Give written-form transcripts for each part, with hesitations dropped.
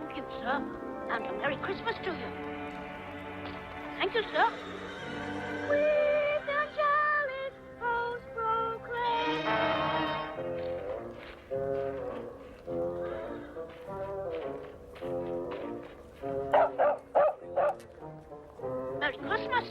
Thank you, sir. And a Merry Christmas to you. Thank you, sir. With the jolly toast proclaim. Merry Christmas.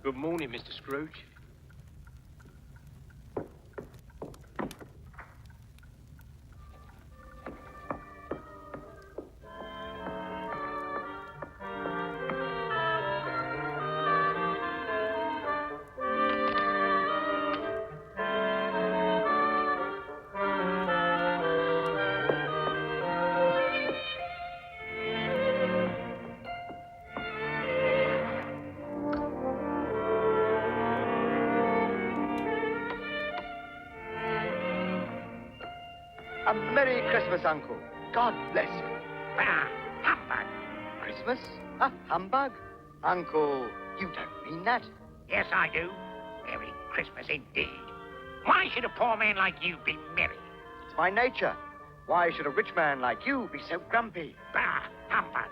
Good morning, Mr. Scrooge. A Merry Christmas, Uncle. God bless you. Ah, humbug. Christmas? A humbug? Uncle, you don't mean that. Yes, I do. Merry Christmas indeed. Why should a poor man like you be merry? It's my nature. Why should a rich man like you be so grumpy? Bah, humbug.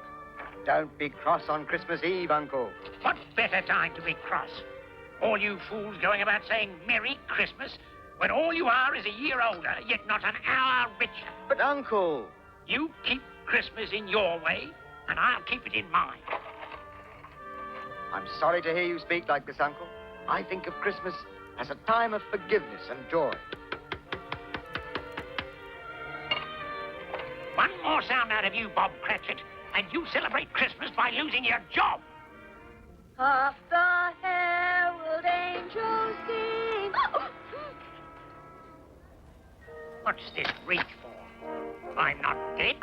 Don't be cross on Christmas Eve, Uncle. What better time to be cross? All you fools going about saying Merry Christmas when all you are is a year older, yet not an hour richer. But, Uncle... You keep Christmas in your way, and I'll keep it in mine. I'm sorry to hear you speak like this, Uncle. I think of Christmas as a time of forgiveness and joy. One more sound out of you, Bob Cratchit, and you celebrate Christmas by losing your job. Hark the herald angels sing. What's this reach for? I'm not dead.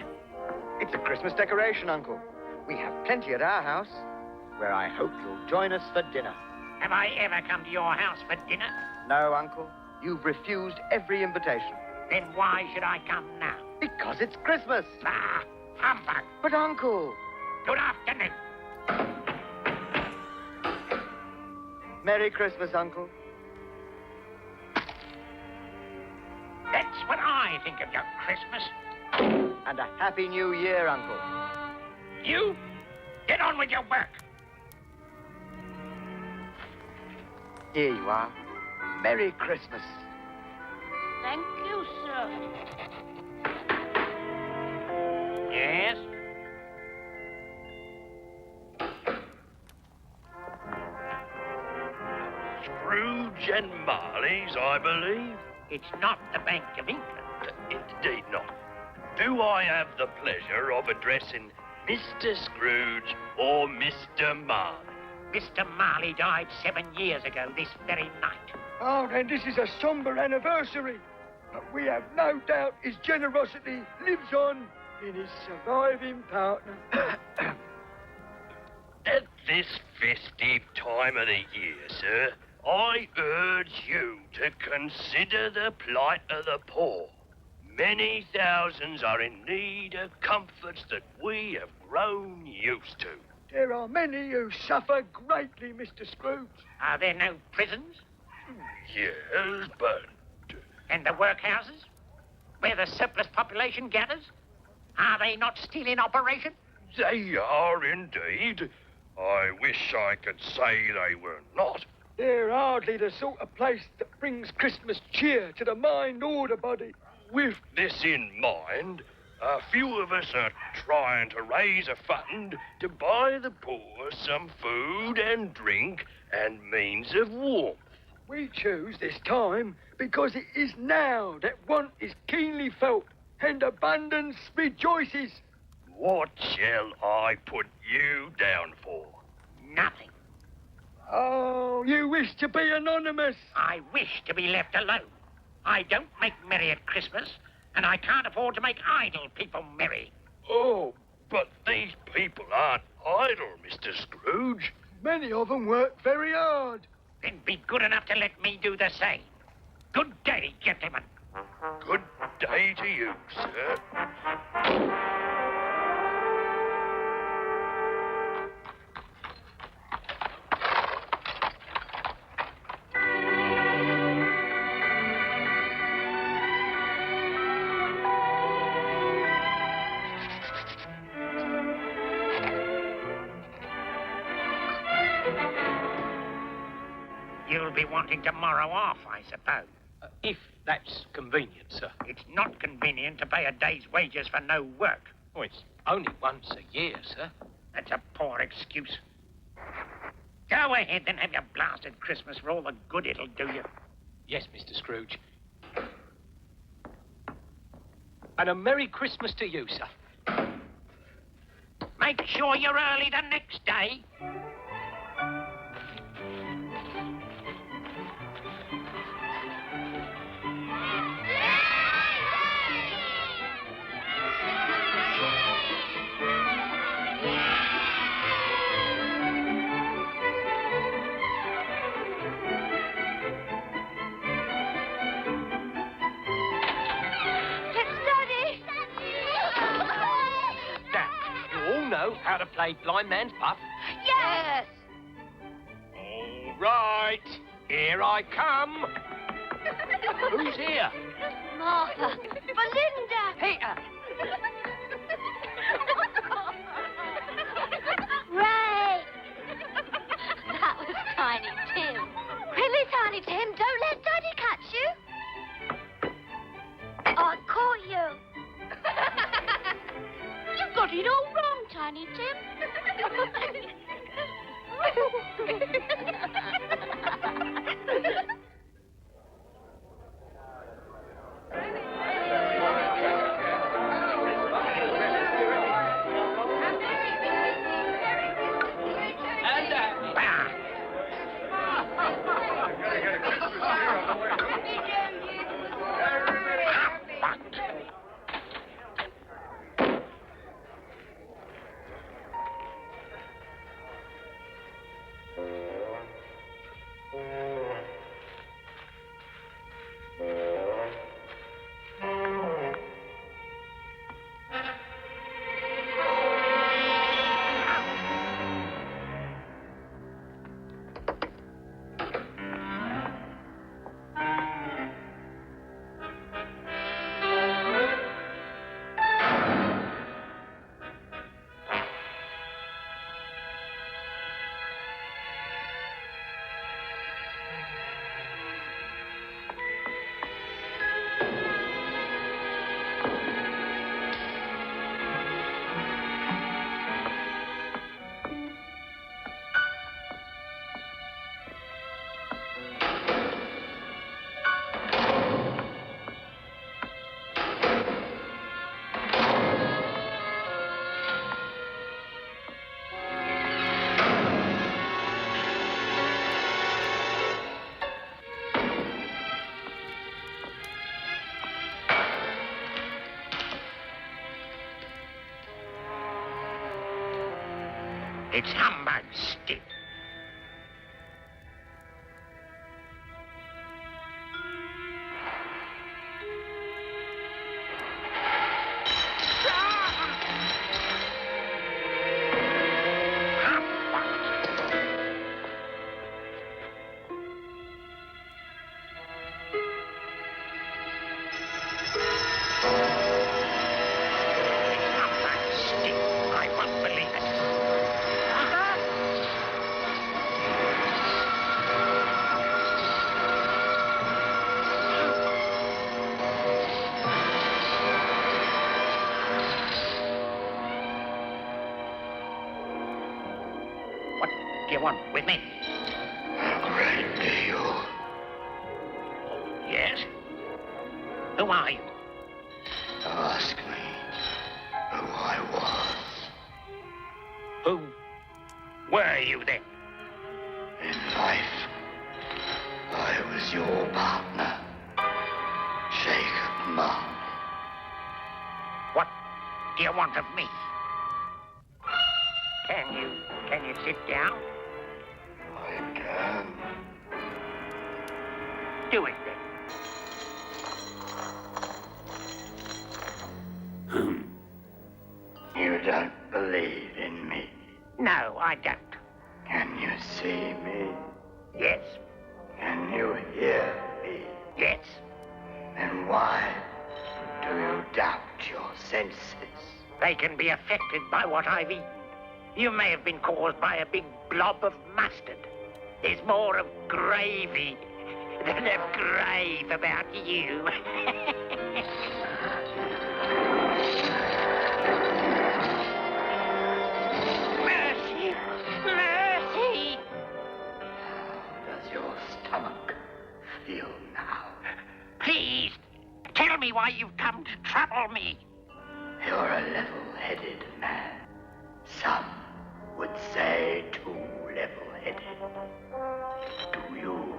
It's a Christmas decoration, Uncle. We have plenty at our house, where I hope you'll join us for dinner. Have I ever come to your house for dinner? No, Uncle. You've refused every invitation. Then why should I come now? Because it's Christmas. Ah, humbug. But, Uncle... Good afternoon. Merry Christmas, Uncle. That's what I think of your Christmas. And a Happy New Year, Uncle. You, get on with your work. Here you are. Merry Christmas. Thank you, sir. Yes? Scrooge and Marley's, I believe. It's not the Bank of England. Indeed not. Do I have the pleasure of addressing Mr. Scrooge or Mr. Marley? Mr. Marley died 7 years ago this very night. Oh, then this is a somber anniversary. But we have no doubt his generosity lives on in his surviving partner. At this festive time of the year, sir, I urge you to consider the plight of the poor. Many thousands are in need of comforts that we have grown used to. There are many who suffer greatly, Mr. Scrooge. Are there no prisons? Yes, but... And the workhouses? Where the surplus population gathers? Are they not still in operation? They are indeed. I wish I could say they were not. They're hardly the sort of place that brings Christmas cheer to the mind or the body. With this in mind, a few of us are trying to raise a fund to buy the poor some food and drink and means of warmth. We choose this time because it is now that want is keenly felt and abundance rejoices. What shall I put you down for? Nothing. Oh, you wish to be anonymous. I wish to be left alone. I don't make merry at Christmas, and I can't afford to make idle people merry. Oh, but these people aren't idle, Mr. Scrooge. Many of them work very hard. Then be good enough to let me do the same. Good day, gentlemen. Good day to you, sir. You'll be wanting tomorrow off, I suppose. If that's convenient, sir. It's not convenient to pay a day's wages for no work. Oh, it's only once a year, sir. That's a poor excuse. Go ahead and have your blasted Christmas for all the good it'll do you. Yes, Mr. Scrooge. And a Merry Christmas to you, sir. Make sure you're early the next day. How to play blind man's buff? Yes! All right, here I come. Who's here? Martha. Belinda. Peter. Ray. That was Tiny Tim. Really, Tiny Tim? Don't let Daddy catch you. I caught you. You've got it all wrong, Tiny Tim. It's humbug stick. What do you want with me? A great deal. Who are you? Ask me who I was. Who were you then? In life, I was your partner, Jacob Marley. What do you want of me? Can you sit down? I can. Do it then. You don't believe in me. No, I don't. Can you see me? Yes, Can you hear me? yes. Then why do you doubt your senses? They can be affected by what I've eaten. You may have been caused by a big blob of mustard. There's more of gravy than of grave about you. Mercy! Mercy! How does your stomach feel now? Please, tell me why you've come to trouble me. You're a level-headed man. Some would say too level-headed. Do you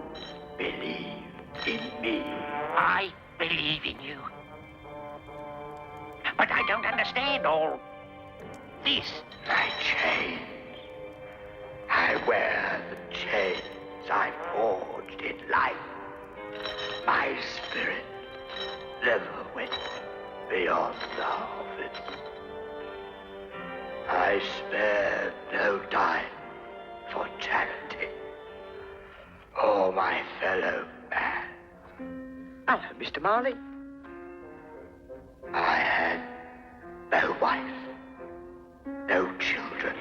believe in me? I believe in you. But I don't understand all this. My chains. I wear the chains I forged in life. My spirit never went beyond the office. I spared no dime for charity. Oh, my fellow man. Hello, Mr. Marley. I had no wife, no children.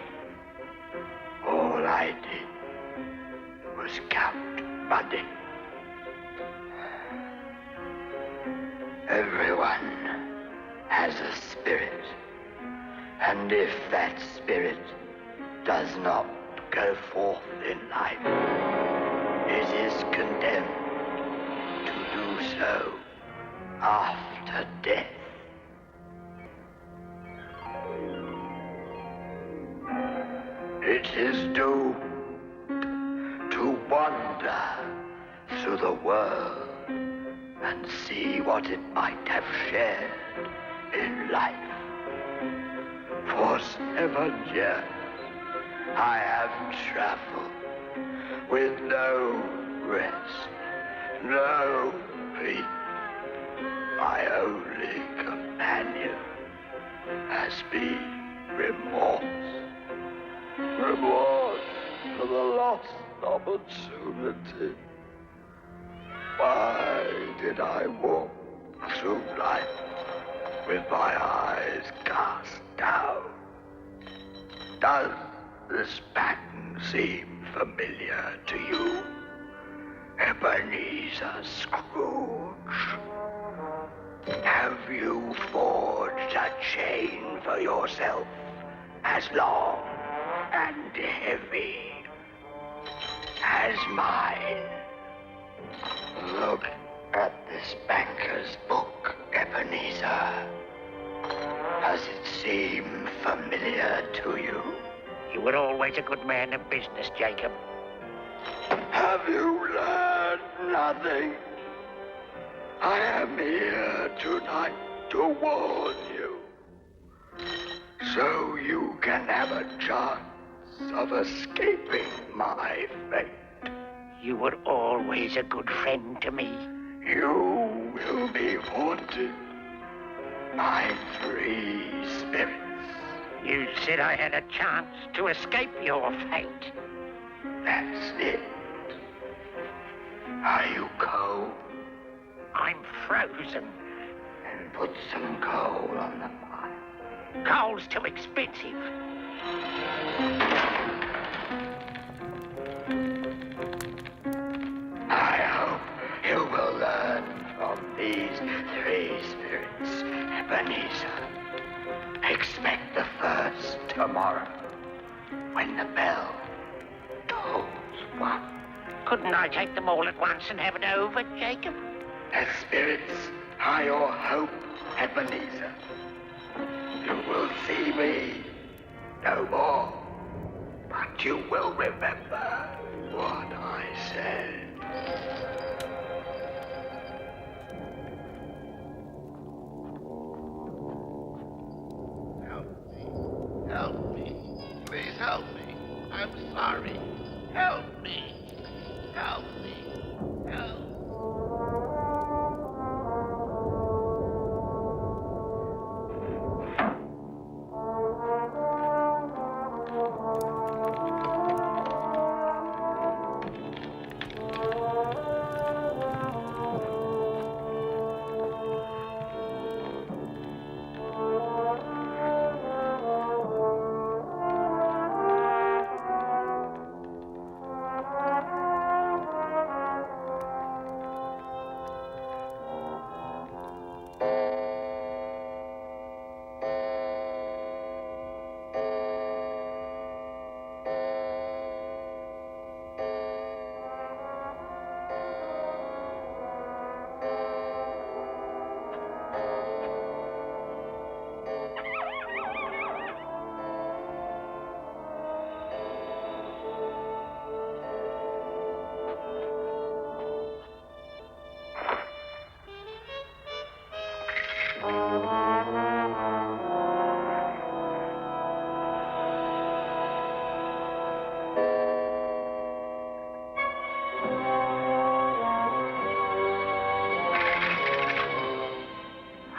All I did was count money. Everyone has a spirit, and if that spirit does not go forth in life, it is condemned to do so after death. It is doomed to wander through the world and see what it might have shared in life. For 7 years, I have traveled with no rest, no peace. My only companion has been remorse. Remorse for the lost opportunity. Why did I walk through life with my eyes cast down? Does this pattern seem familiar to you, Ebenezer Scrooge? Have you forged a chain for yourself as long and heavy as mine? Look at this banker's book, Ebenezer. Does it seem familiar to you? You were always a good man of business, Jacob. Have you learned nothing? I am here tonight to warn you, so you can have a chance of escaping my fate. You were always a good friend to me. You will be haunted by 3 spirits. You said I had a chance to escape your fate. That's it. Are you cold? I'm frozen. And put some coal on the fire. Coal's too expensive. I hope you will learn from these 3 spirits, Ebenezer. Expect the first tomorrow, when the bell tolls 1. Couldn't I take them all at once and have it over, Jacob? The spirits I your hope, Ebenezer. You will see me no more, but you will remember what I said. Help me. Please help me. I'm sorry. Help me. Help me. Help.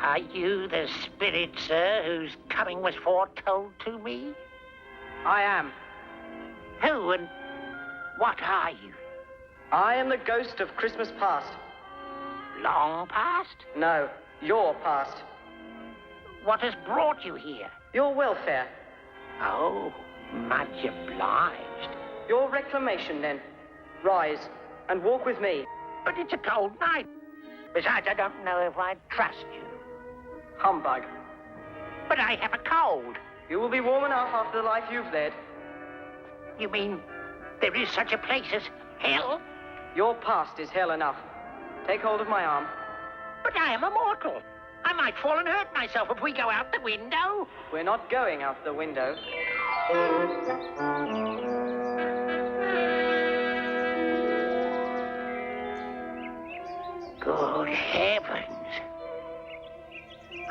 Are you the spirit, sir, whose coming was foretold to me? I am. Who and what are you? I am the ghost of Christmas past. Long past? No, your past. What has brought you here? Your welfare. Oh, much obliged. Your reclamation, then. Rise and walk with me. But it's a cold night. Besides, I don't know if I trust you. Humbug. But I have a cold. You will be warm enough after the life you've led. You mean there is such a place as hell? Your past is hell enough. Take hold of my arm. But I am a mortal. I might fall and hurt myself if we go out the window. We're not going out the window. Good heavens.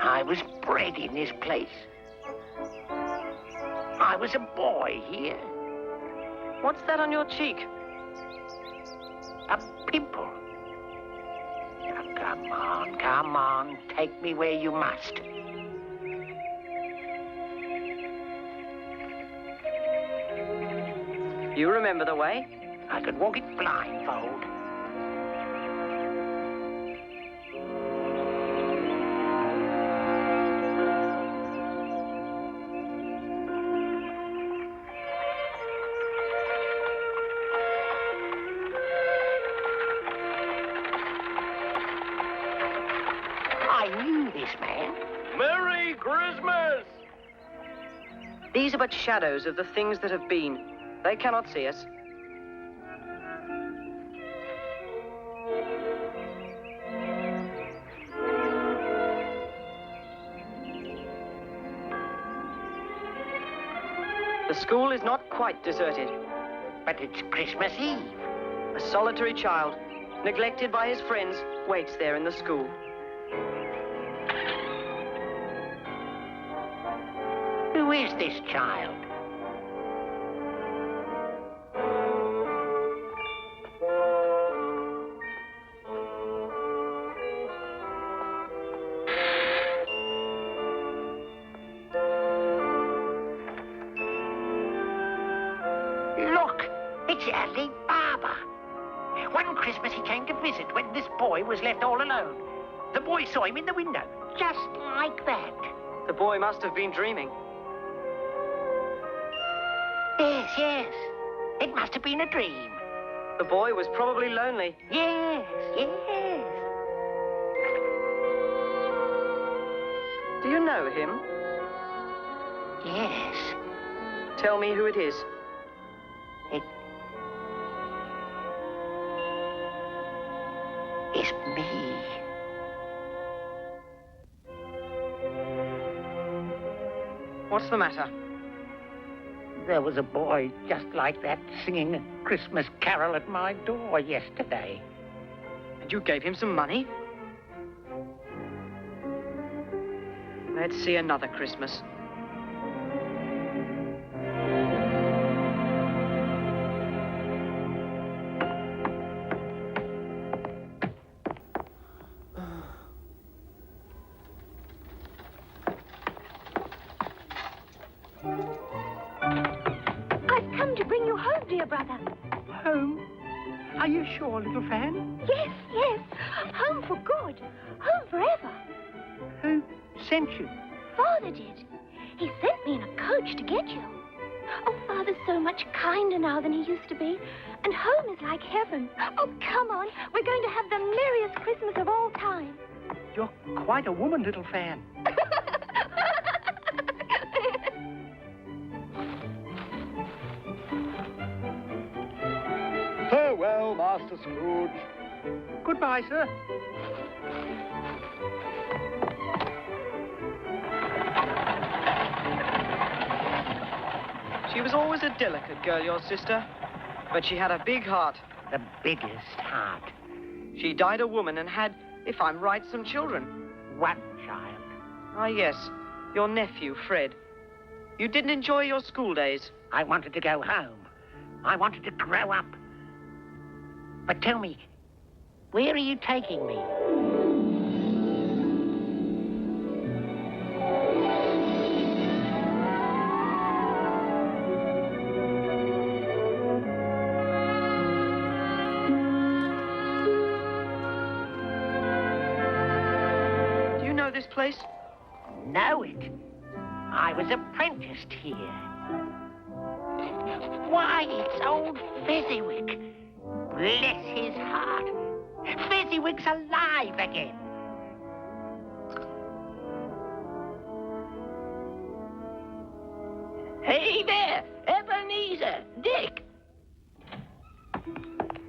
I was bred in this place. I was a boy here. What's that on your cheek? A pimple. Now, come on. Take me where you must. You remember the way? I could walk it blindfold. I knew this man. Merry Christmas! These are but shadows of the things that have been. They cannot see us. The school is not quite deserted. But it's Christmas Eve. A solitary child, neglected by his friends, waits there in the school. Who is this child? Look, it's Ali Baba. One Christmas he came to visit when this boy was left all alone. The boy saw him in the window, just like that. The boy must have been dreaming. Yes. It must have been a dream. The boy was probably lonely. Yes. Do you know him? Yes. Tell me who it is. It's me. What's the matter? There was a boy just like that singing a Christmas carol at my door yesterday. And you gave him some money? Let's see another Christmas. I've come to bring you home, dear brother. Home? Are you sure, little Fan? Yes, yes. Home for good. Home forever. Who sent you? Father did. He sent me in a coach to get you. Oh, Father's so much kinder now than he used to be. And home is like heaven. Oh, come on. We're going to have the merriest Christmas of all time. You're quite a woman, little Fan. Farewell, Master Scrooge. Goodbye, sir. She was always a delicate girl, your sister. But she had a big heart. The biggest heart. She died a woman and had, if I'm right, some children. One child. Ah, yes. Your nephew, Fred. You didn't enjoy your school days. I wanted to go home. I wanted to grow up. But tell me, where are you taking me? Do you know this place? Know it. I was apprenticed here. Why, it's old Fezziwig. Bless his heart. Fezziwig's alive again. Hey there, Ebenezer, Dick.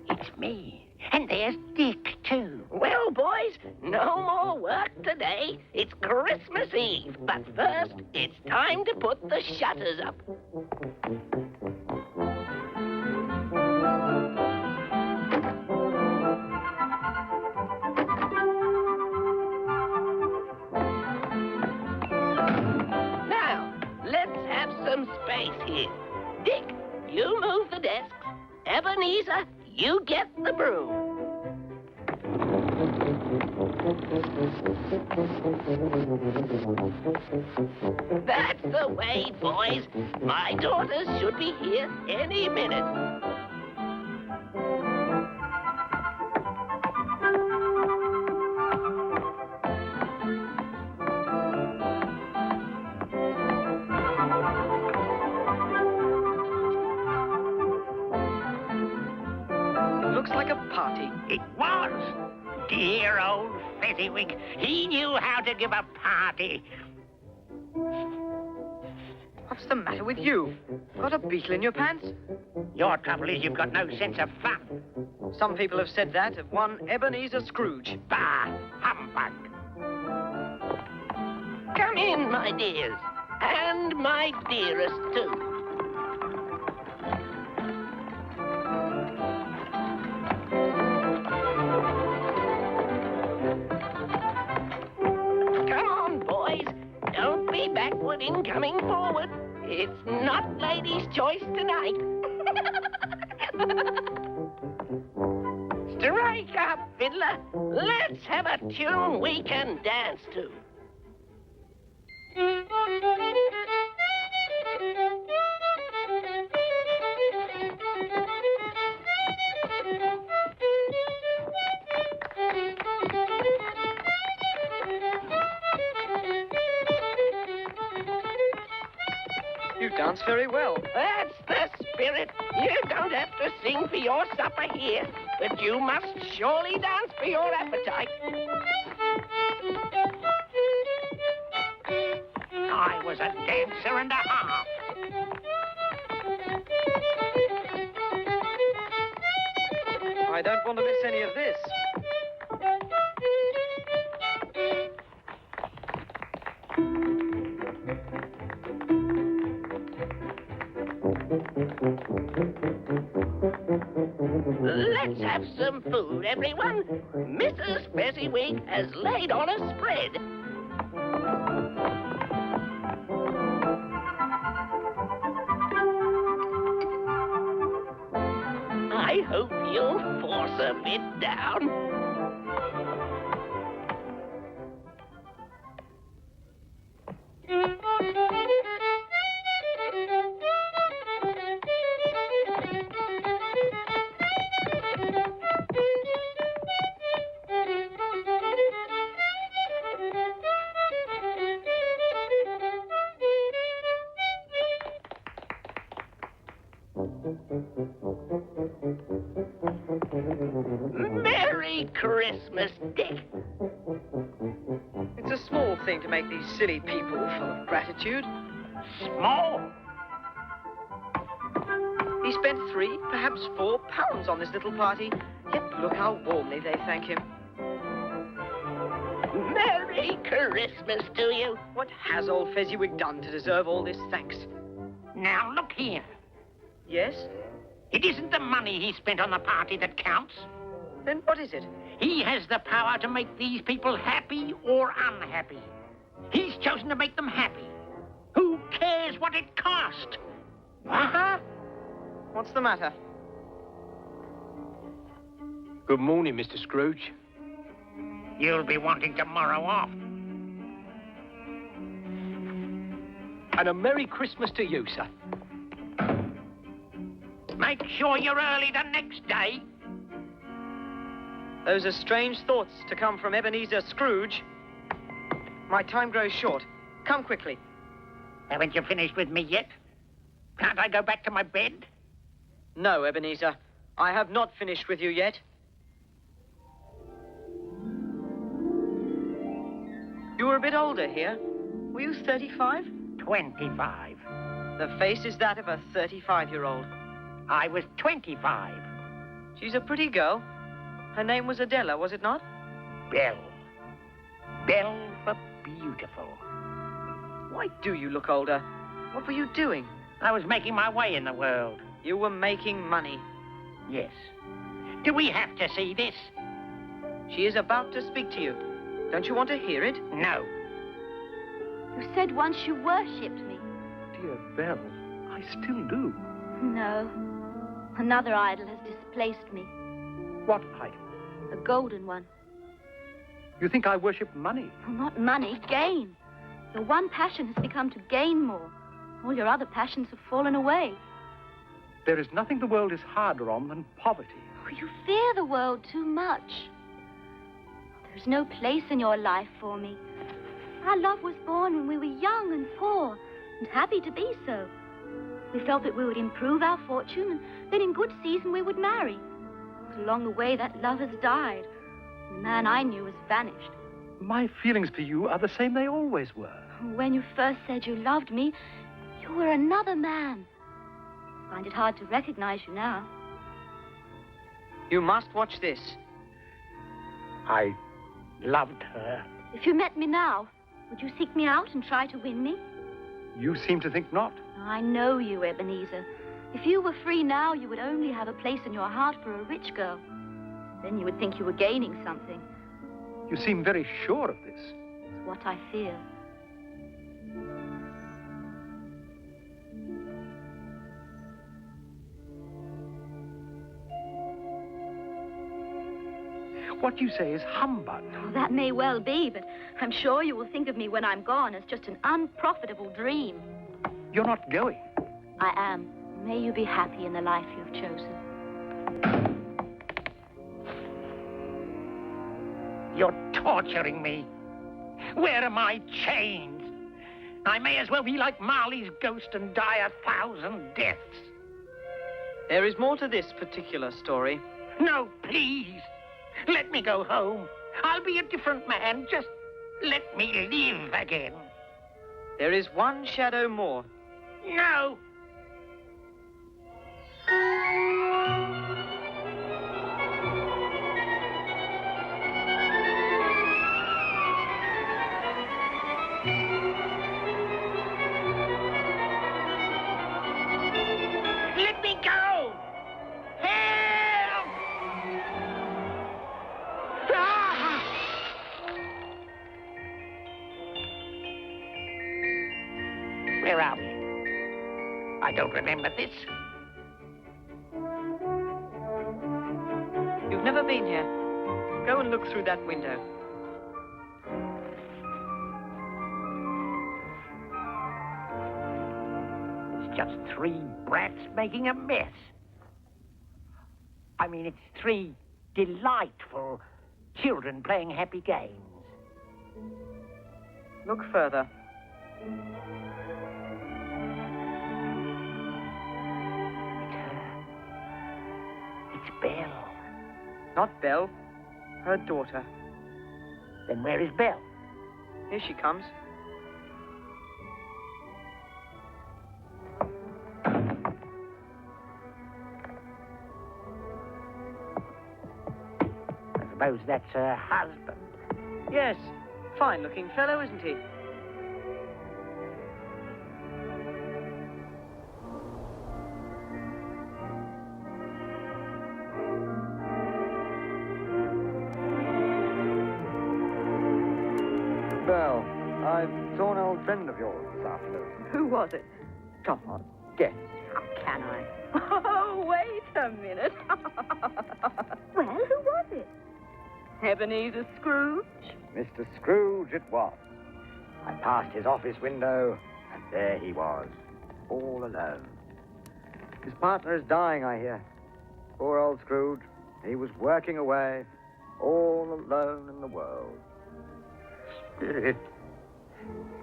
It's me. And there's Dick, too. Well, boys, no more work today. It's Christmas Eve. But first, it's time to put the shutters up. Now, let's have some space here. Dick, you move the desks. Ebenezer, you get the broom. That's the way, boys. My daughters should be here any minute. Looks like a party. It was. Dear old Fezziwig. He knew how to give a party. What's the matter with you? Got a beetle in your pants? Your trouble is you've got no sense of fun. Some people have said that of one Ebenezer Scrooge. Bah, humbug. Come in, my dears. And my dearest, too. Come on, boys. Don't be backward in coming forward. It's not ladies' choice tonight. Strike up, fiddler. Let's have a tune we can dance to. You dance very well. That's the spirit. You don't have to sing for your supper here, but you must surely dance for your appetite. I was a dancer and a half. I don't want to miss any of this. Let's have some food, everyone. Mrs. Fezziwig has laid on a spread. I hope you'll force a bit down. Merry Christmas, Dick. It's a small thing to make these silly people full of gratitude. Small. He spent 3, perhaps 4 pounds on this little party, yet look how warmly they thank him. Merry Christmas to you. What has old Fezziwig done to deserve all this thanks? Now, look here. Yes? It isn't the money he spent on the party that counts. Then what is it? He has the power to make these people happy or unhappy. He's chosen to make them happy. Who cares what it cost? Uh-huh. What's the matter? Good morning, Mr. Scrooge. You'll be wanting tomorrow off. And a Merry Christmas to you, sir. Make sure you're early the next day. Those are strange thoughts to come from Ebenezer Scrooge. My time grows short. Come quickly. Haven't you finished with me yet? Can't I go back to my bed? No, Ebenezer. I have not finished with you yet. You were a bit older here. Were you 35? 25. The face is that of a 35-year-old. I was 25. She's a pretty girl. Her name was Adela, was it not? Belle. Belle for beautiful. Why do you look older? What were you doing? I was making my way in the world. You were making money. Yes. Do we have to see this? She is about to speak to you. Don't you want to hear it? No. You said once you worshipped me. Dear Belle, I still do. No. Another idol has displaced me. What idol? A golden one. You think I worship money? Well, not money, gain. Your one passion has become to gain more. All your other passions have fallen away. There is nothing the world is harder on than poverty. Oh, you fear the world too much. There's no place in your life for me. Our love was born when we were young and poor, and happy to be so. We felt that we would improve our fortune, and then in good season we would marry. But along the way, that love has died. And the man I knew has vanished. My feelings for you are the same they always were. When you first said you loved me, you were another man. I find it hard to recognize you now. You must watch this. I loved her. If you met me now, would you seek me out and try to win me? You seem to think not. I know you, Ebenezer. If you were free now, you would only have a place in your heart for a rich girl. Then you would think you were gaining something. You seem very sure of this. It's what I fear. What you say is humbug. Well, that may well be, but I'm sure you will think of me when I'm gone as just an unprofitable dream. You're not going. I am. May you be happy in the life you've chosen. You're torturing me. Where are my chains? I may as well be like Marley's ghost and die 1,000 deaths. There is more to this particular story. No, please. Let me go home. I'll be a different man. Just let me live again. There is one shadow more. No. Let me go. Where are we? I don't remember this. You've never been here. Go and look through that window. It's just three brats making a mess. I mean, it's three delightful children playing happy games. Look further. It's Belle. Not Belle. Her daughter. Then where is Belle? Here she comes. I suppose that's her husband. Yes. Fine-looking fellow, isn't he? Belle, I saw an old friend of yours this afternoon. Who was it? Come on, guess. How can I? Oh, wait a minute. Well, who was it? Ebenezer Scrooge? Mr. Scrooge it was. I passed his office window, and there he was, all alone. His partner is dying, I hear. Poor old Scrooge. He was working away, all alone in the world. Spirit,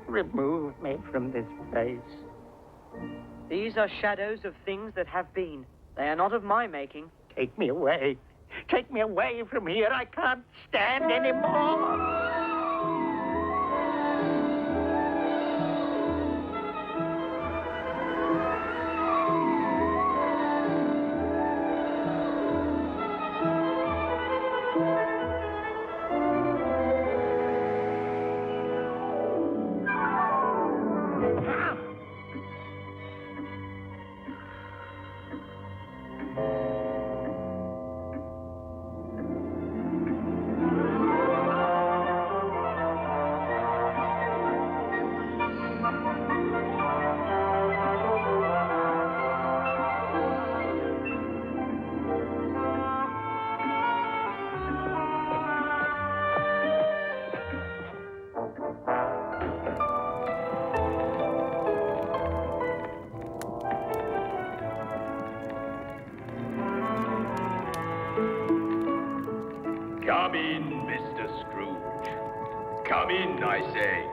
remove me from this place. These are shadows of things that have been. They are not of my making. Take me away. Take me away from here. I can't stand anymore. Come in, Mr. Scrooge. Come in, I say.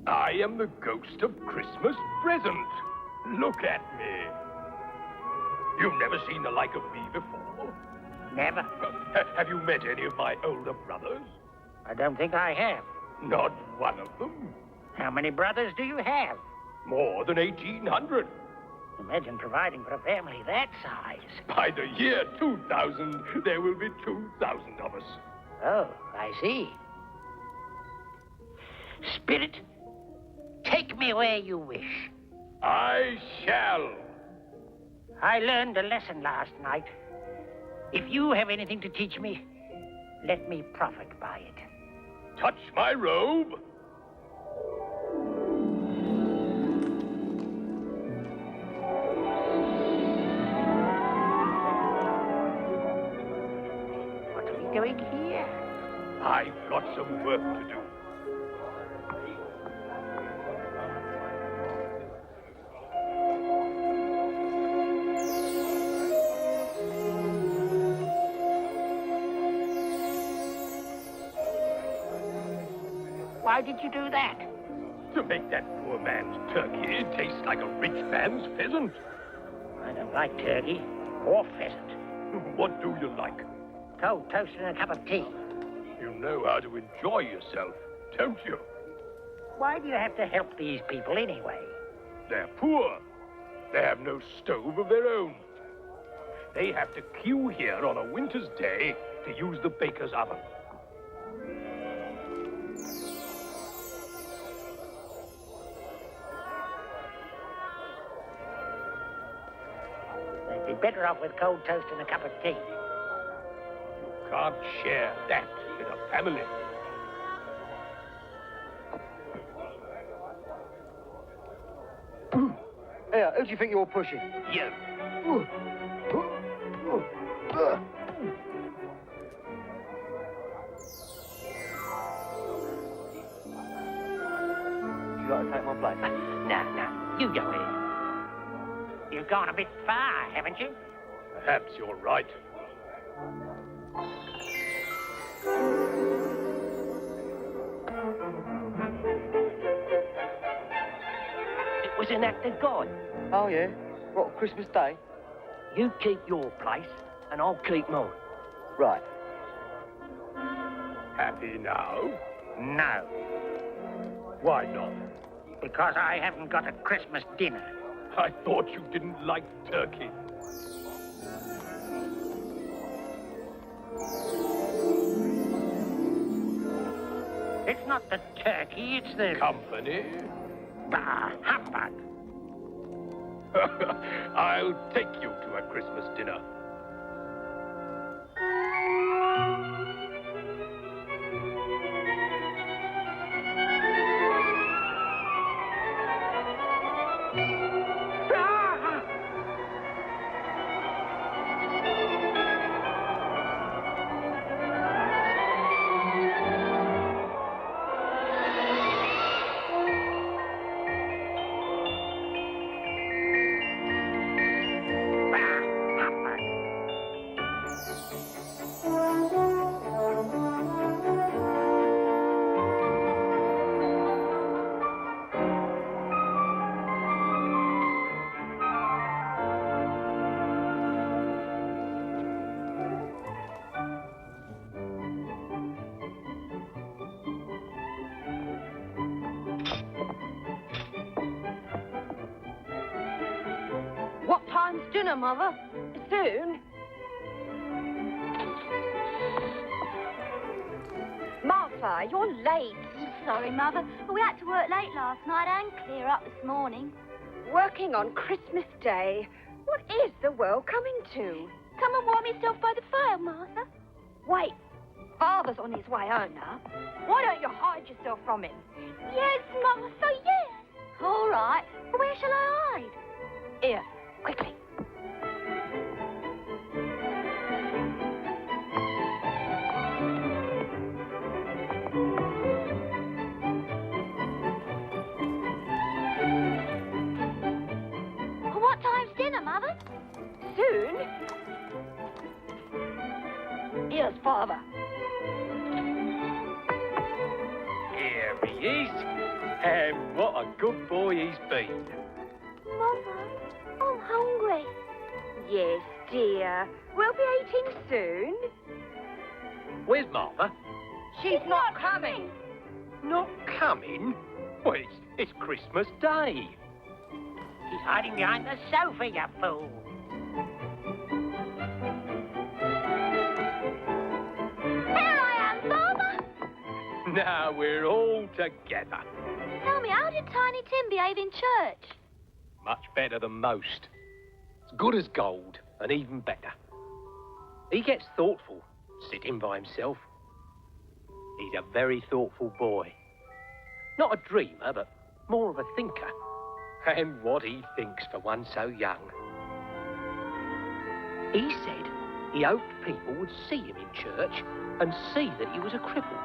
I am the ghost of Christmas present. Look at me. You've never seen the like of me before? Never. Have you met any of my older brothers? I don't think I have. Not one of them. How many brothers do you have? More than 1,800. Imagine providing for a family that size. By the year 2000, there will be 2,000 of us. Oh, I see. Spirit, take me where you wish. I shall. I learned a lesson last night. If you have anything to teach me, let me profit by it. Touch my robe. What are we doing here? I've got some work to do. Why did you do that? To make that poor man's turkey taste like a rich man's pheasant. I don't like turkey or pheasant. What do you like? Cold toast and a cup of tea. You know how to enjoy yourself, don't you? Why do you have to help these people anyway? They're poor. They have no stove of their own. They have to queue here on a winter's day to use the baker's oven. They'd be better off with cold toast and a cup of tea. You can't share that in a family. Who do you think you're pushing? You. Would you like to take my place? No, you go ahead. You've gone a bit far, haven't you? Perhaps you're right. It was an act of God. Oh, yeah? What, Christmas Day? You keep your place, and I'll keep mine. Right. Happy now? No, Why not? because I haven't got a Christmas dinner. I thought you didn't like turkey. It's not the turkey, it's the... Company? Bah, humbug. I'll take you to a Christmas dinner. What time's dinner, Mother? Soon. Martha, you're late. Sorry, Mother, but we had to work late last night and clear up this morning. Working on Christmas Day. What is the world coming to? Come and warm yourself by the fire, Martha. Wait, Father's on his way home now. Why don't you hide yourself from him? Yes, Martha, yes. All right, but where shall I hide? Here, quickly. What time's dinner, Mother? Soon. Here's Father. Here he is. And what a good boy he's been. Mother, I'm hungry. Yes, dear. We'll be eating soon. Where's Martha? She's not coming. Not coming? Well, it's Christmas Day. He's hiding behind the sofa, you fool. Here I am, Father. Now we're all together. Tell me, how did Tiny Tim behave in church? Much better than most. As good as gold, and even better. He gets thoughtful, sitting by himself. He's a very thoughtful boy. Not a dreamer, but more of a thinker. And what he thinks for one so young. He said he hoped people would see him in church and see that he was a cripple.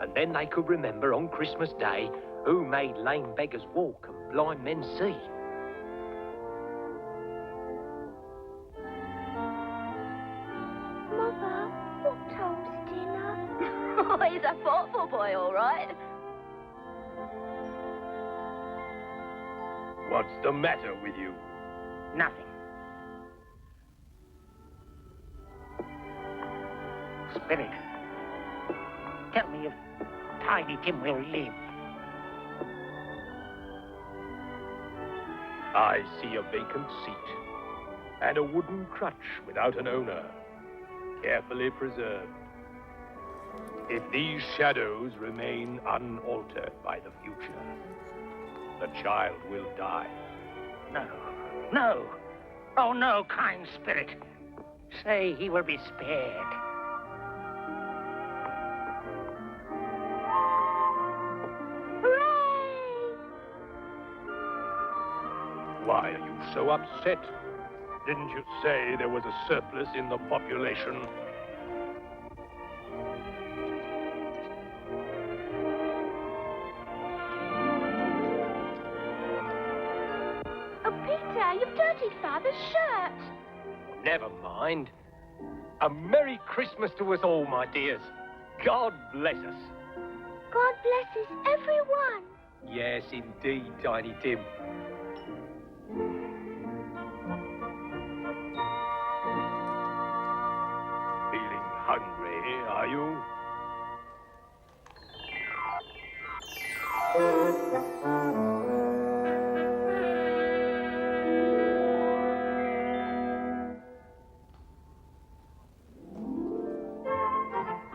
And then they could remember on Christmas Day who made lame beggars walk and blind men see. Mother, what time's dinner? Oh, he's a thoughtful boy, all right. What's the matter with you? Nothing. Spirit, tell me if Tiny Tim will live. I see a vacant seat and a wooden crutch without an owner, carefully preserved. If these shadows remain unaltered by the future, the child will die. No, no. Oh, no, kind spirit. Say he will be spared. Hooray! Why are you so upset? Didn't you say there was a surplus in the population? Oh, Peter, you've dirtied Father's shirt. Never mind. A Merry Christmas to us all, my dears. God bless us. God blesses everyone. Yes, indeed, Tiny Tim. Feeling hungry, are you?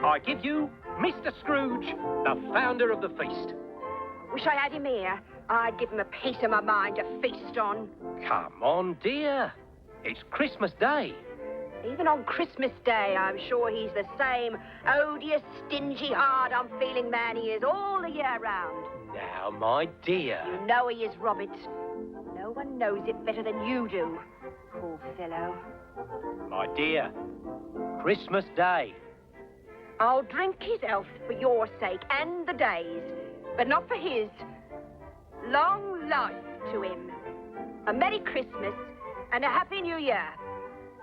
I give you Mr. Scrooge, the founder of the feast. Wish I had him here. I'd give him a piece of my mind to feast on. Come on, dear. It's Christmas Day. Even on Christmas Day, I'm sure he's the same odious, stingy, hard-on-feeling man he is all the year round. Now, my dear. You know he is, Robert. No one knows it better than you do. Poor fellow. My dear, Christmas Day. I'll drink his health for your sake and the day's, but not for his. Long life to him. A Merry Christmas and a Happy New Year.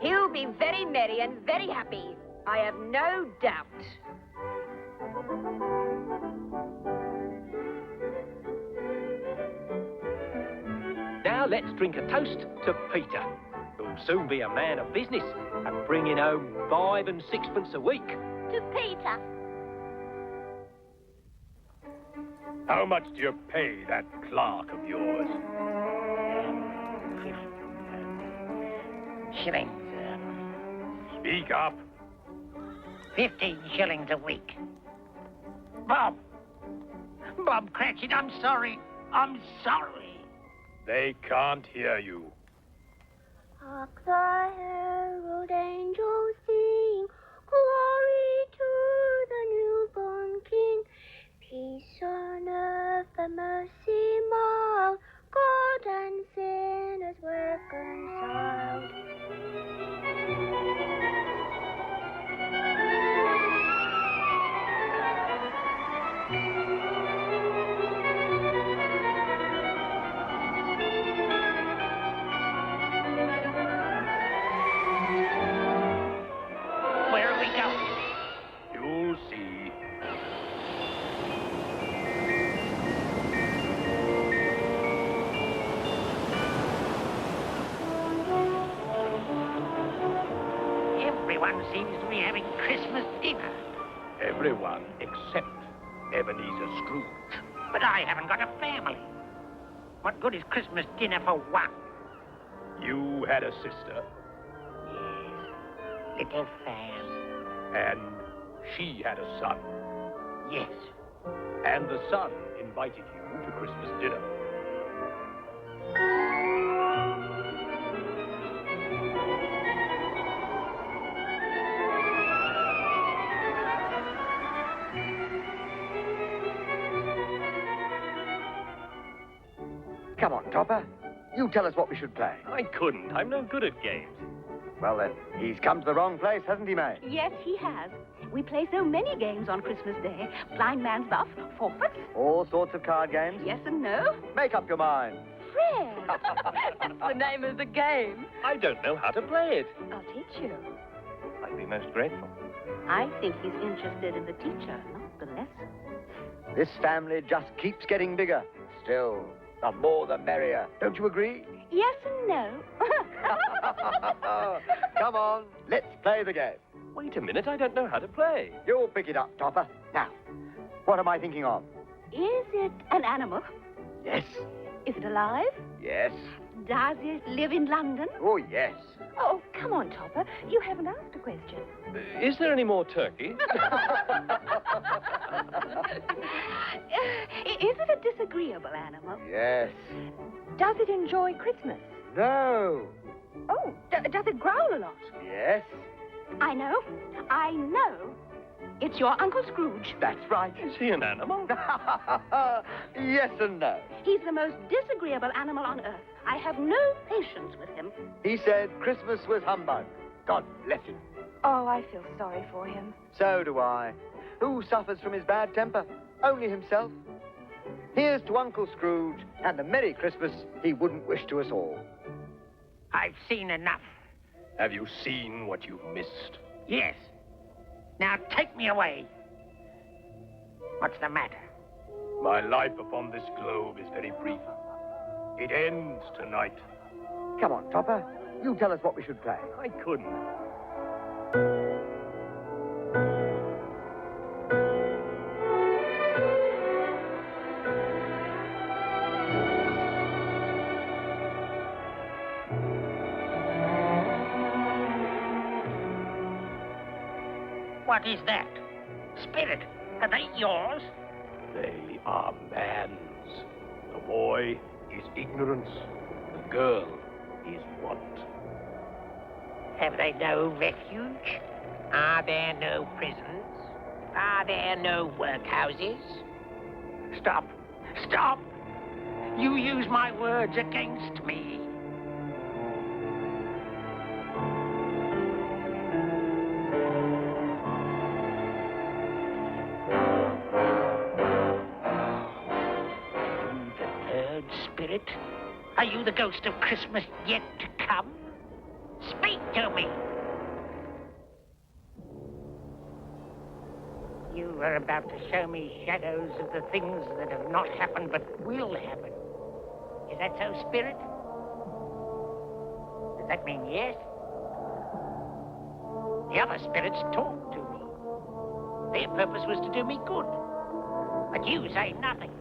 He'll be very merry and very happy, I have no doubt. Now let's drink a toast to Peter, who'll soon be a man of business and bringing home 5 and 6pence a week. To Peter. How much do you pay that clerk of yours? 50 shillings. Speak up. 15 shillings a week. Bob! Bob Cratchit, I'm sorry. I'm sorry. They can't hear you. Hark the herald angels sing, glory to the newborn King. Peace on earth and mercy mild, God and sinners reconciled. Where are we going? You'll see. Everyone seems to be having Christmas dinner. Everyone except Ebenezer Scrooge. But I haven't got a family. What good is Christmas dinner for one? You had a sister, Yes, little Fan. and she had a son. Yes. And the son invited you to Christmas dinner. Come on, Topper. You tell us what we should play. I couldn't. I'm no good at games. Well, then, he's come to the wrong place, hasn't he, May? Yes, he has. We play so many games on Christmas Day. Blind man's buff, forfeit, All sorts of card games. yes and no. Make up your mind. Fred. That's the name of the game. I don't know how to play it. I'll teach you. I'd be most grateful. I think he's interested in the teacher, not the lesson. This family just keeps getting bigger. Still, the more the merrier. Don't you agree? Yes and no. Come on, let's play the game. Wait a minute, I don't know how to play. You'll pick it up, Topper. Now, what am I thinking of? Is it an animal? Yes. Is it alive? Yes. Does it live in London? Oh, yes. Oh, come on, Topper. You haven't asked a question. Is there any more turkey? Is it a disagreeable animal? Yes. Does it enjoy Christmas? No. Oh, does it growl a lot? Yes. I know. It's your Uncle Scrooge. That's right. Is he an animal? Yes and no. He's the most disagreeable animal on earth. I have no patience with him. He said Christmas was humbug. God bless him. Oh, I feel sorry for him. So do I. Who suffers from his bad temper? Only himself. Here's to Uncle Scrooge and the Merry Christmas he wouldn't wish to us all. I've seen enough. Have you seen what you've missed? Yes. Now take me away. What's the matter? My life upon this globe is very brief. It ends tonight. Come on, Topper. You tell us what we should play. I couldn't. What is that? Spirit, are they yours? They are man's. The boy is ignorance. The girl is want. Have they no refuge? Are there no prisons? Are there no workhouses? Stop! Stop! You use my words against me. Spirit, are you the ghost of Christmas yet to come? Speak to me. You are about to show me shadows of the things that have not happened but will happen. Is that so, Spirit? Does that mean yes? The other spirits talk to me. Their purpose was to do me good. But you say nothing.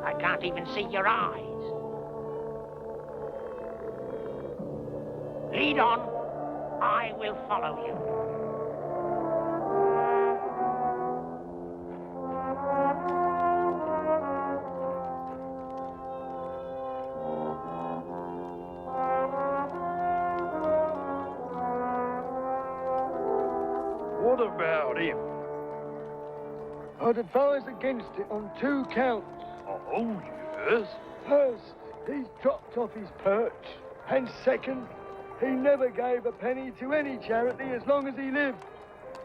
I can't even see your eyes. Lead on. I will follow you. What about him? I'd advise against it on 2 counts. Oh, yes? First, he's dropped off his perch. And second, he never gave a penny to any charity as long as he lived.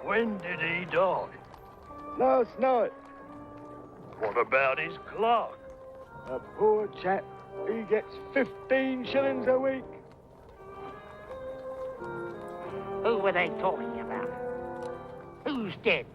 When did he die? Last night, What about his clerk? a poor chap, he gets 15 shillings a week. Who were they talking about? Who's dead?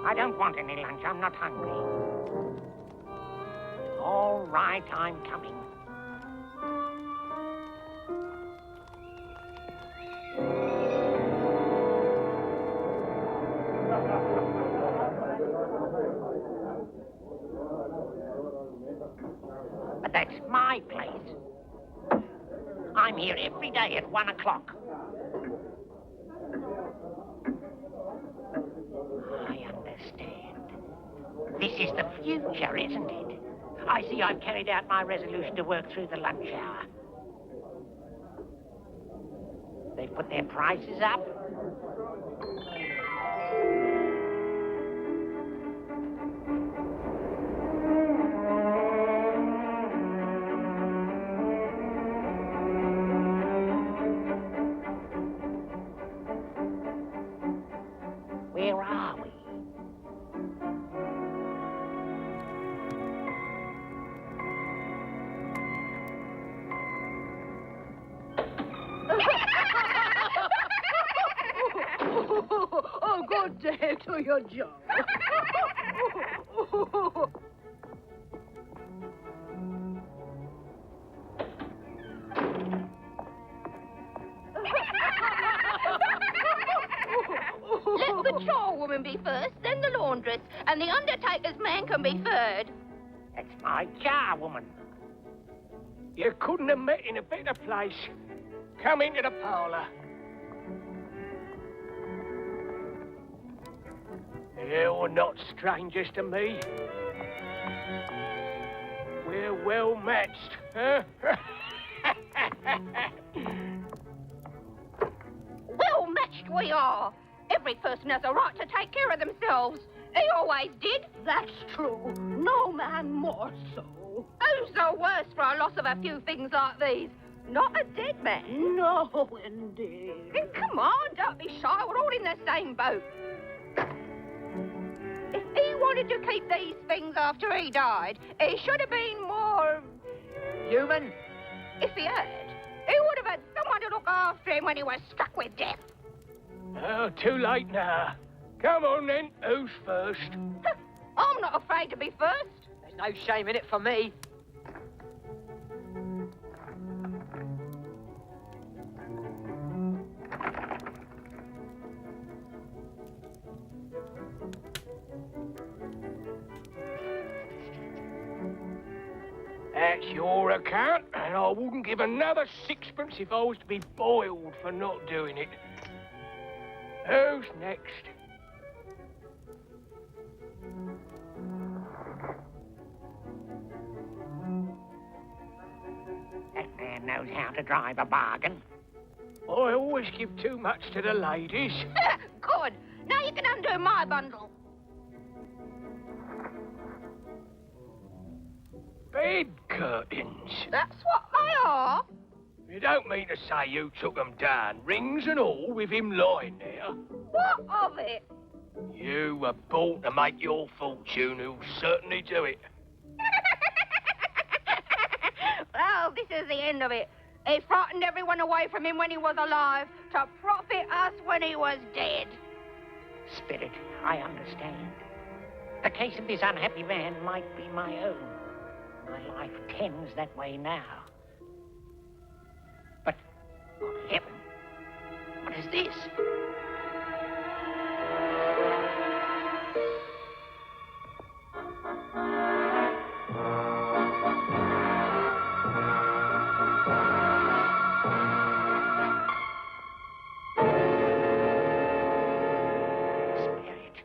I don't want any lunch. I'm not hungry. All right, I'm coming. But that's my place. I'm here every day at 1 o'clock. I understand. This is the future, isn't it? I see I've carried out my resolution to work through the lunch hour. They've put their prices up. Where are we? Oh, good day to you, Joe. Let the charwoman be first, then the laundress, and the undertaker's man can be third. That's my charwoman. You couldn't have met in a better place. Come into the parlour. You're not strangers to me. We're well matched, huh? Well matched we are. Every person has a right to take care of themselves. He always did. That's true. No man more so. Who's the worse for a loss of a few things like these? Not a dead man. No, indeed. Then come on, don't be shy. We're all in the same boat. If he wanted to keep these things after he died, he should have been more Human? If he had, he would have had someone to look after him when he was struck with death. Oh, too late now. Come on then, who's first? I'm not afraid to be first. There's no shame in it for me. That's your account, and I wouldn't give another sixpence if I was to be boiled for not doing it. Who's next? That man knows how to drive a bargain. I always give too much to the ladies. Good. Now you can undo my bundle. Bed curtains. That's what they are. You don't mean to say you took them down, rings and all, with him lying there? What of it? You were born to make your fortune, who'll certainly do it. Well, this is the end of it. He frightened everyone away from him when he was alive to profit us when he was dead. Spirit, I understand. The case of this unhappy man might be my own. My life tends that way now. But, good heaven, what is this? Spirit,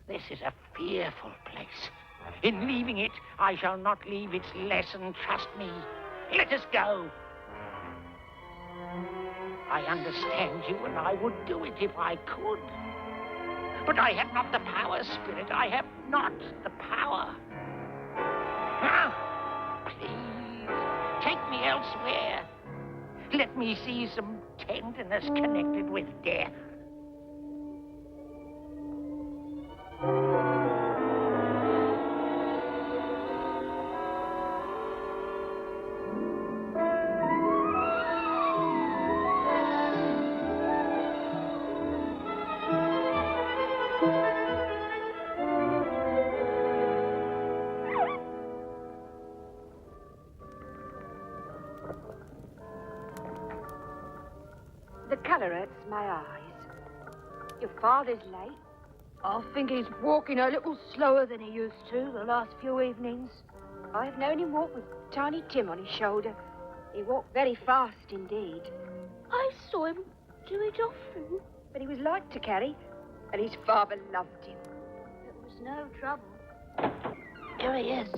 this is a fearful place. In leaving it, I shall not leave its lesson, trust me. Let us go. I understand you, and I would do it if I could. But I have not the power, Spirit. I have not the power. Ah, please, take me elsewhere. Let me see some tenderness connected with death. The colour hurts my eyes. Your father's late. I think he's walking a little slower than he used to the last few evenings. I've known him walk with Tiny Tim on his shoulder. He walked very fast indeed. I saw him do it often. But he was light to carry, and his father loved him. It was no trouble. Here he is.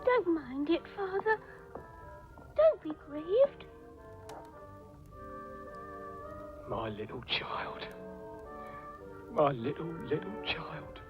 Don't mind it, Father. Don't be grieved. My little child. My little child.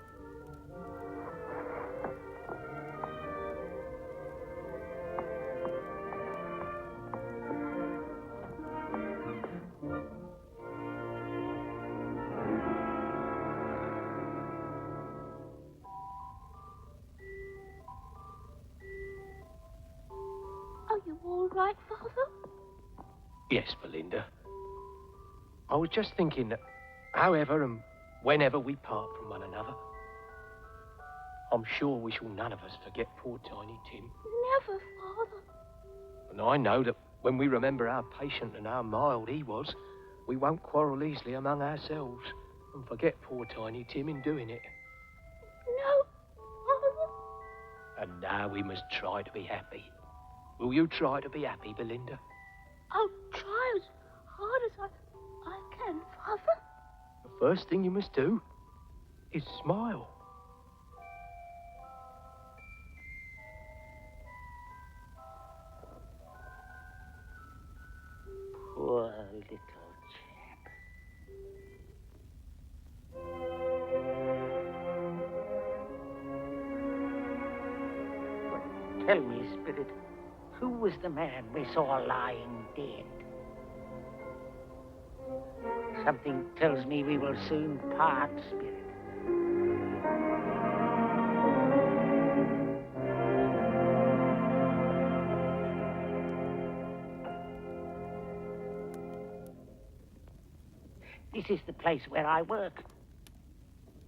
Are you all right, Father? Yes, Belinda. I was just thinking that however and whenever we part from one another, I'm sure we shall none of us forget poor Tiny Tim. Never, Father. And I know that when we remember how patient and how mild he was, we won't quarrel easily among ourselves and forget poor Tiny Tim in doing it. No, Father. And now we must try to be happy. Will you try to be happy, Belinda? I'll try as hard as I can, Father. The first thing you must do is smile. Poor little chap. But tell me, Spirit, who was the man we saw lying dead? Something tells me we will soon part, Spirit. This is the place where I work.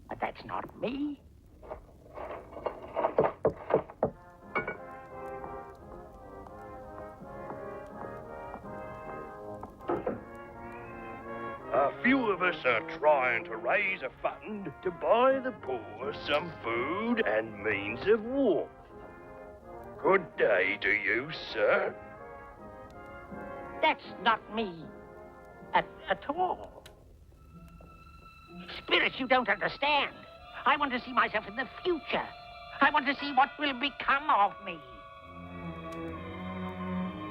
But that's not me. A few of us are trying to raise a fund to buy the poor some food and means of warmth. Good day to you, sir. That's not me at all. Spirit, you don't understand. I want to see myself in the future. I want to see what will become of me.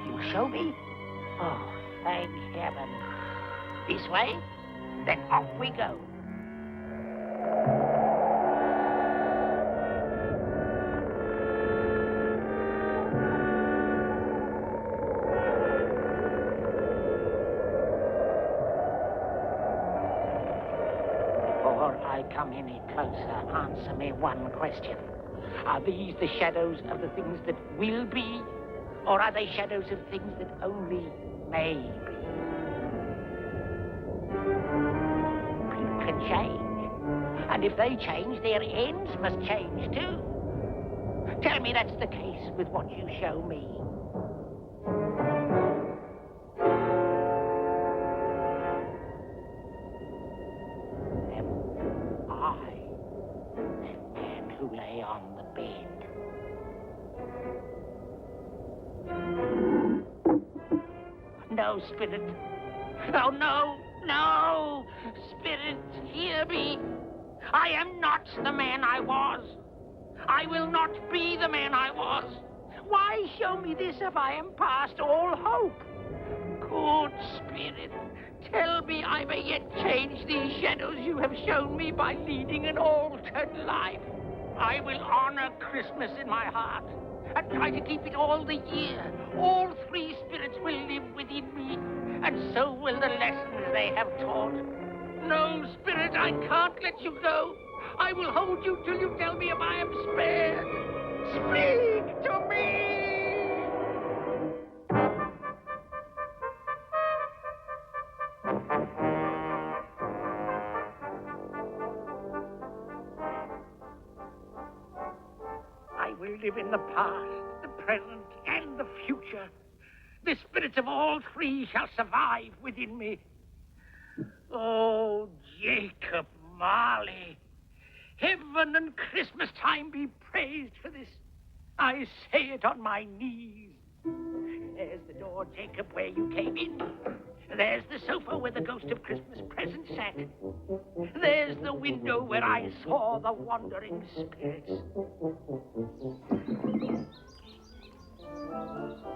You show me? Oh, thank heaven. This way? Then off we go. Before I come any closer, answer me one question. Are these the shadows of the things that will be? Or are they shadows of things that only may be? People can change. And if they change, their ends must change too. Tell me that's the case with what you show me. Who lay on the bed. No, Spirit. Oh, no, no. Spirit, hear me. I am not the man I was. I will not be the man I was. Why show me this if I am past all hope? Good Spirit, tell me I may yet change these shadows you have shown me by leading an altered life. I will honor Christmas in my heart and try to keep it all the year. All three spirits will live within me, and so will the lessons they have taught. No, Spirit, I can't let you go. I will hold you till you tell me if I am spared. Speak to me! I will live in the past, the present, and the future. The spirits of all three shall survive within me. Oh, Jacob Marley, heaven and Christmas time be praised for this. I say it on my knees. There's the door, Jacob, where you came in. There's the sofa where the ghost of Christmas present sat. There's the window where I saw the wandering spirits.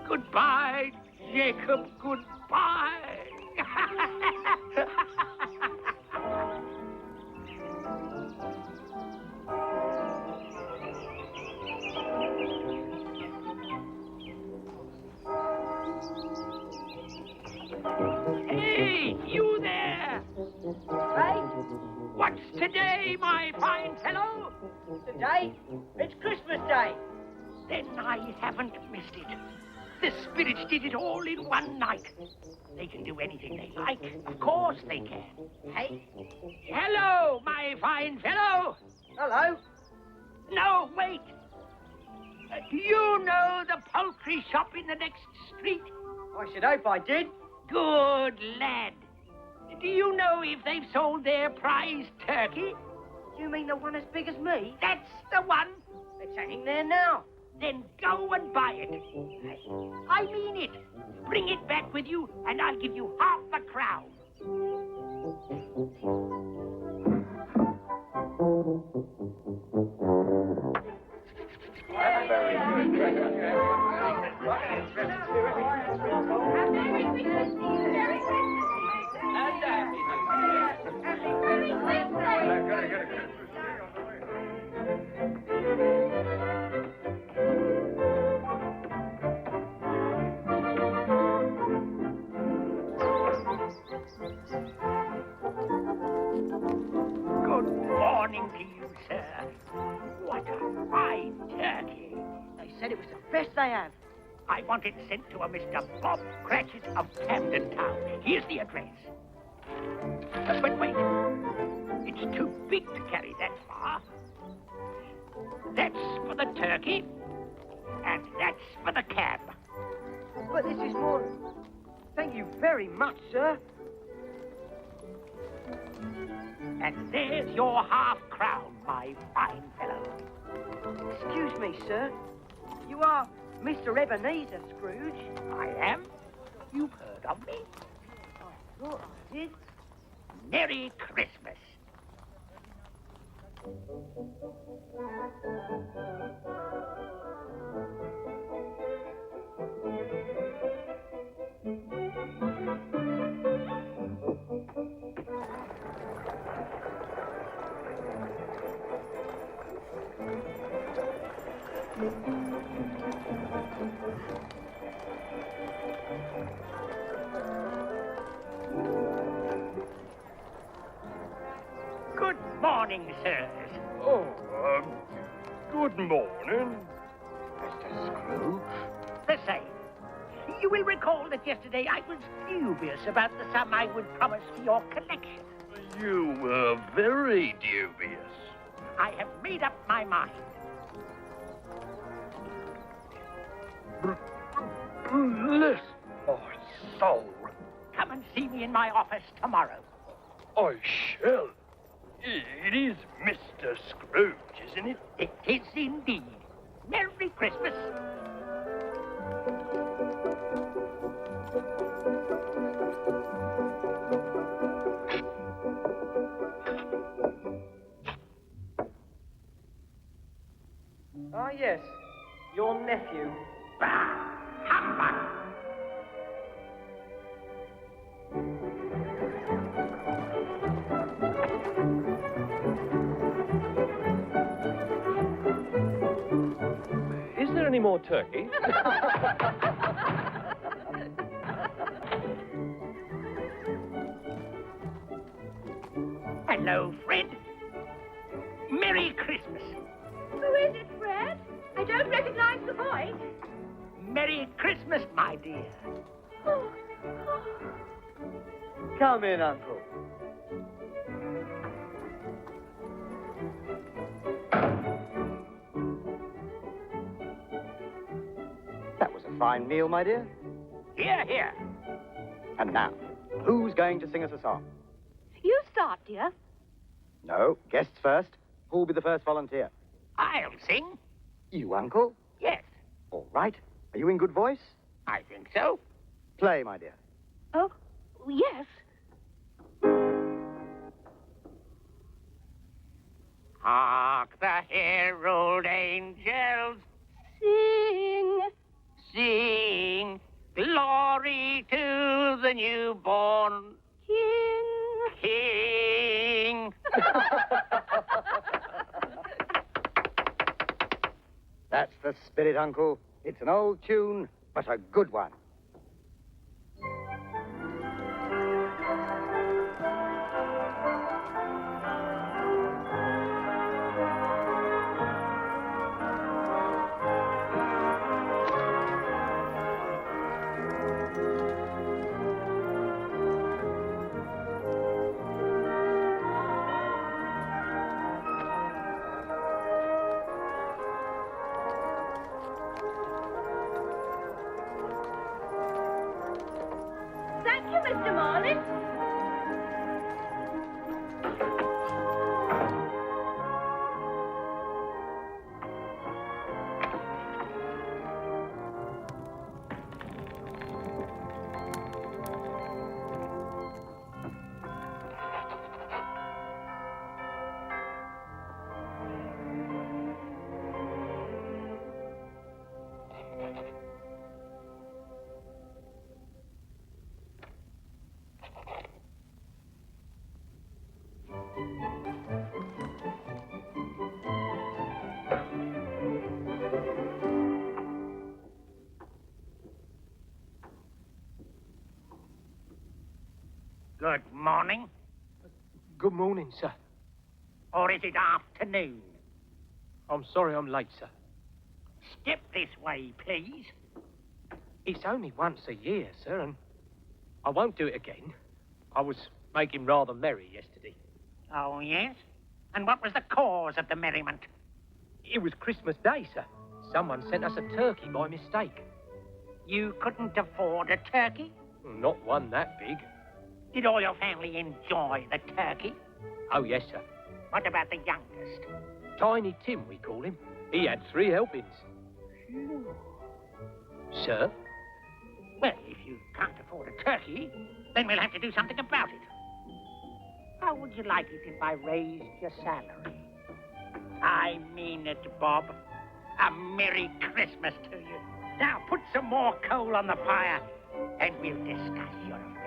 Goodbye, Jacob, goodbye. Hey, you there! Hey? What's today, my fine fellow? Today? It's Christmas Day. Then I haven't missed it. The spirits did it all in one night. They can do anything they like. Of course they can. Hey? Hello, my fine fellow. Hello. No, wait. Do you know the poultry shop in the next street? I should hope I did. Good lad. Do you know if they've sold their prize turkey? You mean the one as big as me? That's the one. It's hanging there now. then go and buy it. I mean it. Bring it back with you, and I'll give you half a crown. Good morning to you, sir. What a fine turkey. They said it was the best they have. I want it sent to a Mr. Bob Cratchit of Camden Town. Here's the address. But wait. It's too big to carry that far. That's for the turkey, and that's for the cab. But this is more... Thank you very much, sir. And there's your half-crown, my fine fellow. Excuse me, sir. You are Mr. Ebenezer Scrooge? I am. You've heard of me. I thought I did. Merry Christmas. Good morning, sirs. Oh, good morning, Mr. Scrooge. The same. You will recall that yesterday I was dubious about the sum I would promise for your collection. You were very dubious. I have made up my mind. Bless my soul. Come and see me in my office tomorrow. I shall. It is Mr. Scrooge, isn't it? It is indeed. Merry Christmas. Ah, yes. Your nephew. Bah! Humbug! Is there any more turkey? Hello, Fred. Merry Christmas. Who is it, Fred? I don't recognize the voice. Merry Christmas, my dear. Come in, Uncle. That was a fine meal, my dear. Here, here. And now, who's going to sing us a song? You start, dear. No, guests first. Who'll be the first volunteer? I'll sing. You, Uncle? Yes, All right. Are you in good voice? I think so. Play, my dear. Oh, yes. Hark the herald angels Sing. sing. Glory to the newborn King. King. That's the spirit, Uncle. It's an old tune, but a good one. Good morning. Good morning, sir. Or is it afternoon? I'm sorry I'm late, sir. Step this way, please. It's only once a year, sir, and I won't do it again. I was making rather merry yesterday. Oh, yes? And what was the cause of the merriment? It was Christmas Day, sir. Someone sent us a turkey by mistake. You couldn't afford a turkey? Not one that big. Did all your family enjoy the turkey? Oh, yes, sir. What about the youngest? Tiny Tim, we call him. He had 3 helpings. Sir? Well, if you can't afford a turkey, then we'll have to do something about it. How would you like it if I raised your salary? I mean it, Bob. A Merry Christmas to you. Now put some more coal on the fire, and we'll discuss your affairs.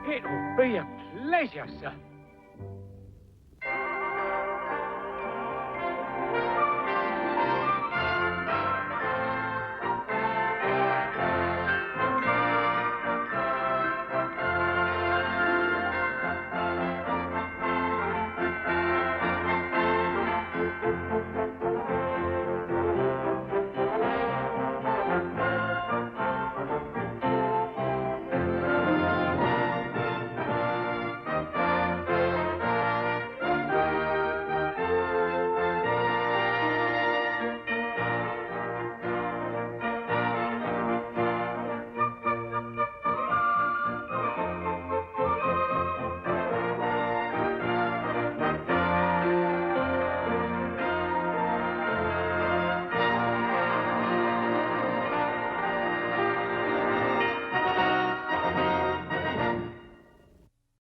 It'll be a pleasure, sir.